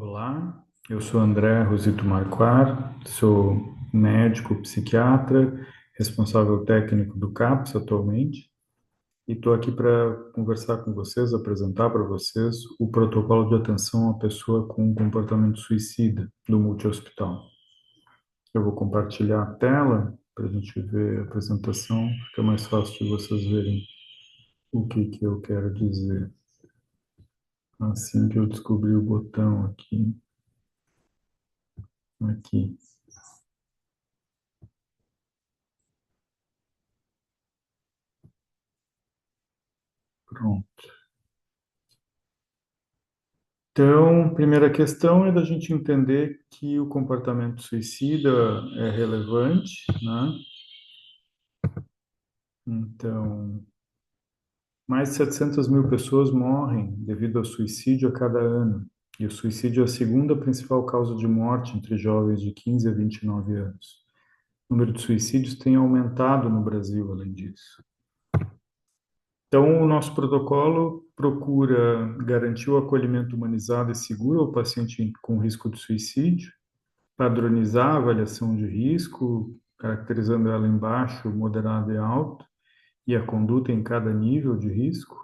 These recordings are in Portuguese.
Olá, eu sou André Rosito Marquardt, sou médico psiquiatra, responsável técnico do CAPS atualmente, e estou aqui para conversar com vocês, apresentar para vocês o protocolo de atenção à pessoa com comportamento suicida do multi-hospital. Eu vou compartilhar a tela para a gente ver a apresentação, fica mais fácil de vocês verem o que eu quero dizer. Assim que eu descobri o botão aqui. Pronto. Então, primeira questão é da gente entender que o comportamento suicida é relevante, né? Então, mais de 700 mil pessoas morrem devido ao suicídio a cada ano. E o suicídio é a segunda principal causa de morte entre jovens de 15 a 29 anos. O número de suicídios tem aumentado no Brasil, além disso. Então, o nosso protocolo procura garantir o acolhimento humanizado e seguro ao paciente com risco de suicídio, padronizar a avaliação de risco, caracterizando ela em baixo, moderado e alto, e a conduta em cada nível de risco,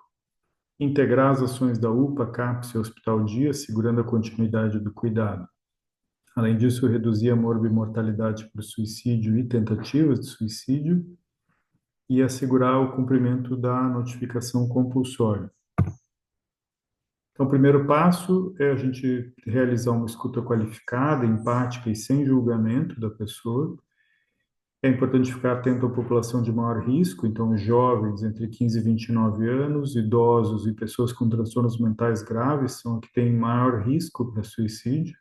integrar as ações da UPA, CAPS e Hospital Dia, segurando a continuidade do cuidado. Além disso, reduzir a morbimortalidade por suicídio e tentativas de suicídio e assegurar o cumprimento da notificação compulsória. Então, o primeiro passo é a gente realizar uma escuta qualificada, empática e sem julgamento da pessoa. É importante ficar atento à população de maior risco, então jovens entre 15 e 29 anos, idosos e pessoas com transtornos mentais graves são os que têm maior risco para suicídio.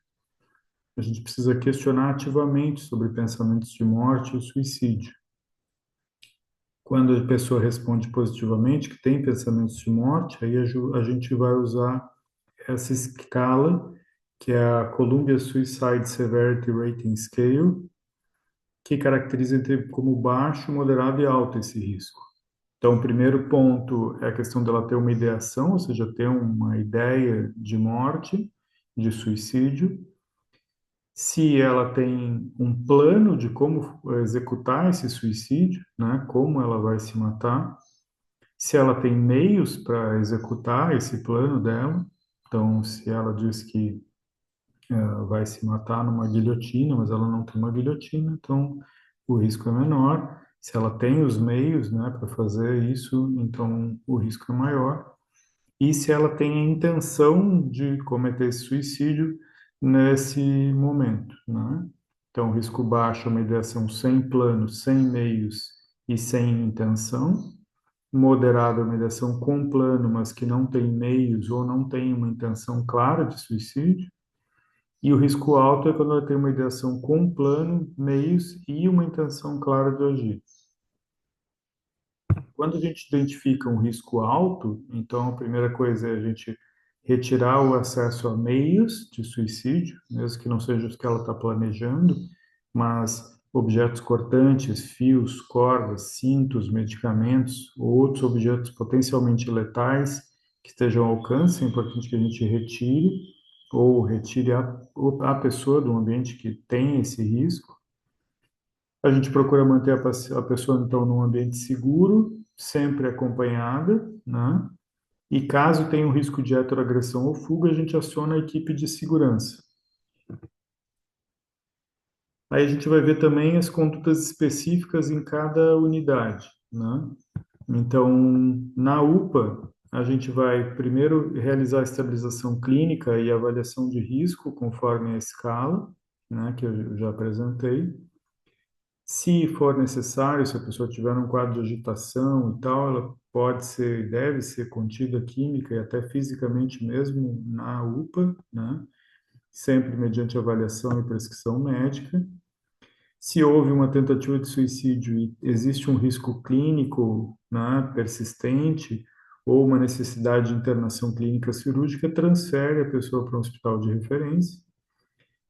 A gente precisa questionar ativamente sobre pensamentos de morte e suicídio. Quando a pessoa responde positivamente que tem pensamentos de morte, aí a gente vai usar essa escala, que é a Columbia Suicide Severity Rating Scale, que caracteriza entre como baixo, moderado e alto esse risco. Então, o primeiro ponto é a questão dela ter uma ideação, ou seja, ter uma ideia de morte, de suicídio. Se ela tem um plano de como executar esse suicídio, né, como ela vai se matar. Se ela tem meios para executar esse plano dela. Então, se ela diz que vai se matar numa guilhotina, mas ela não tem uma guilhotina, então o risco é menor. Se ela tem os meios, né, para fazer isso, então o risco é maior. E se ela tem a intenção de cometer esse suicídio nesse momento, né? Então, risco baixo é uma ideação sem plano, sem meios e sem intenção. Moderado é uma ideação com plano, mas que não tem meios ou não tem uma intenção clara de suicídio. E o risco alto é quando ela tem uma ideação com plano, meios e uma intenção clara de agir. Quando a gente identifica um risco alto, então a primeira coisa é a gente retirar o acesso a meios de suicídio, mesmo que não seja os que ela está planejando, mas objetos cortantes, fios, cordas, cintos, medicamentos ou outros objetos potencialmente letais que estejam ao alcance, é importante que a gente retire ou retire a pessoa do ambiente que tem esse risco. A gente procura manter a pessoa, então, num ambiente seguro, sempre acompanhada, né? E caso tenha um risco de heteroagressão ou fuga, a gente aciona a equipe de segurança. Aí a gente vai ver também as condutas específicas em cada unidade, né? Então, na UPA, a gente vai primeiro realizar a estabilização clínica e avaliação de risco, conforme a escala, né, que eu já apresentei. Se for necessário, se a pessoa tiver um quadro de agitação e tal, ela pode ser, deve ser contida química e até fisicamente mesmo na UPA, né? Sempre mediante avaliação e prescrição médica. Se houve uma tentativa de suicídio e existe um risco clínico, né, persistente ou uma necessidade de internação clínica cirúrgica, transfere a pessoa para um hospital de referência.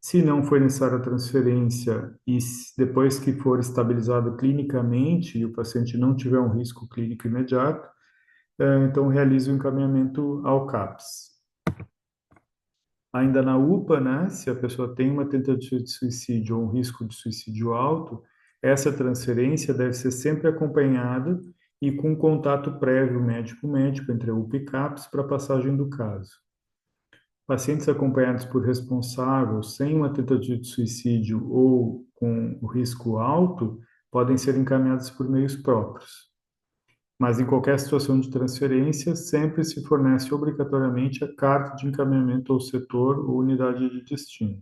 Se não foi necessária a transferência e depois que for estabilizado clinicamente e o paciente não tiver um risco clínico imediato, então realize o encaminhamento ao CAPS. Ainda na UPA, né, se a pessoa tem uma tentativa de suicídio ou um risco de suicídio alto, essa transferência deve ser sempre acompanhada e com contato prévio médico-médico entre a UPA e CAPS para a passagem do caso. Pacientes acompanhados por responsável sem uma tentativa de suicídio ou com o risco alto podem ser encaminhados por meios próprios. Mas em qualquer situação de transferência, sempre se fornece obrigatoriamente a carta de encaminhamento ao setor ou unidade de destino.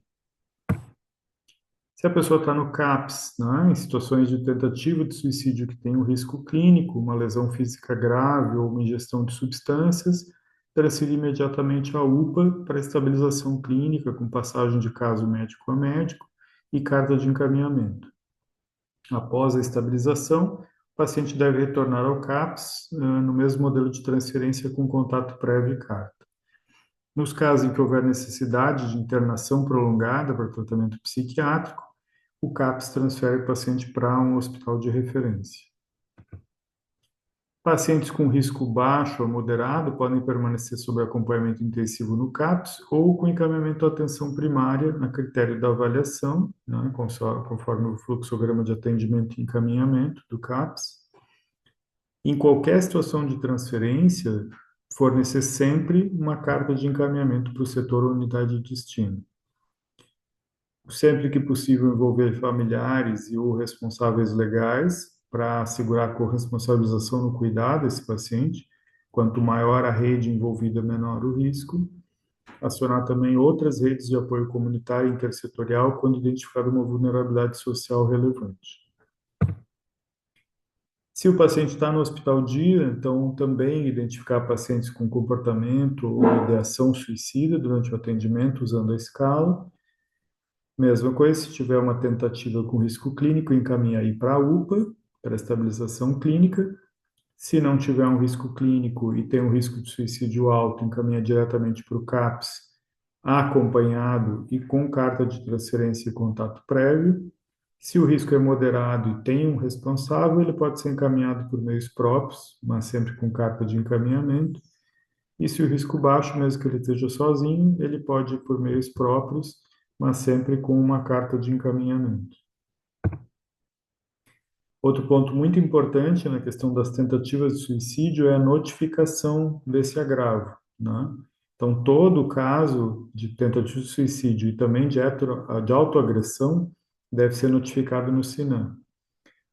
Se a pessoa está no CAPS, né, em situações de tentativa de suicídio que tem um risco clínico, uma lesão física grave ou uma ingestão de substâncias, transferir imediatamente à UPA para estabilização clínica, com passagem de caso médico a médico e carta de encaminhamento. Após a estabilização, o paciente deve retornar ao CAPS, no mesmo modelo de transferência com contato prévio e carta. Nos casos em que houver necessidade de internação prolongada para tratamento psiquiátrico, o CAPS transfere o paciente para um hospital de referência. Pacientes com risco baixo ou moderado podem permanecer sob acompanhamento intensivo no CAPS ou com encaminhamento à atenção primária a critério da avaliação, né, conforme o fluxograma de atendimento e encaminhamento do CAPS. Em qualquer situação de transferência, fornecer sempre uma carta de encaminhamento para o setor ou unidade de destino. Sempre que possível, envolver familiares e ou responsáveis legais para assegurar a corresponsabilização no cuidado desse paciente. Quanto maior a rede envolvida, menor o risco. Acionar também outras redes de apoio comunitário e intersetorial quando identificar uma vulnerabilidade social relevante. Se o paciente está no hospital dia, então também identificar pacientes com comportamento ou ideação suicida durante o atendimento usando a escala. Mesma coisa, se tiver uma tentativa com risco clínico, encaminha aí para a UPA, para estabilização clínica. Se não tiver um risco clínico e tem um risco de suicídio alto, encaminha diretamente para o CAPS, acompanhado e com carta de transferência e contato prévio. Se o risco é moderado e tem um responsável, ele pode ser encaminhado por meios próprios, mas sempre com carta de encaminhamento. E se o risco baixo, mesmo que ele esteja sozinho, ele pode ir por meios próprios, mas sempre com uma carta de encaminhamento. Outro ponto muito importante na questão das tentativas de suicídio é a notificação desse agravo, né? Então, todo caso de tentativa de suicídio e também de autoagressão deve ser notificado no SINAM.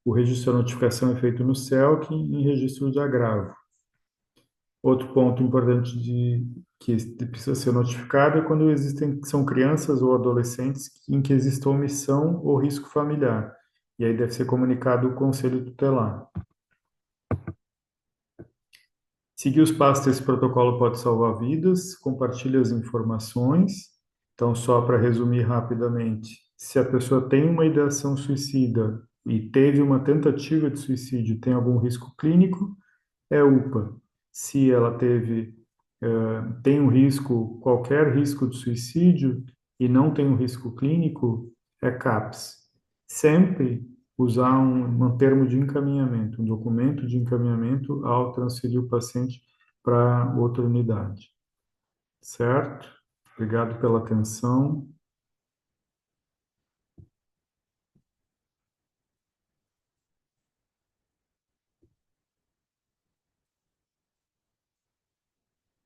O registro da notificação é feito no CELC em registro de agravo. Outro ponto importante que precisa ser notificado é quando são crianças ou adolescentes em que exista omissão ou risco familiar. E aí deve ser comunicado o conselho tutelar. Seguir os passos desse protocolo pode salvar vidas, compartilhe as informações. Então, só para resumir rapidamente, se a pessoa tem uma ideação suicida e teve uma tentativa de suicídio, tem algum risco clínico, é UPA. Se ela tem um risco, qualquer risco de suicídio e não tem um risco clínico, é CAPS. Sempre usar um termo de encaminhamento, um documento de encaminhamento ao transferir o paciente para outra unidade. Certo? Obrigado pela atenção.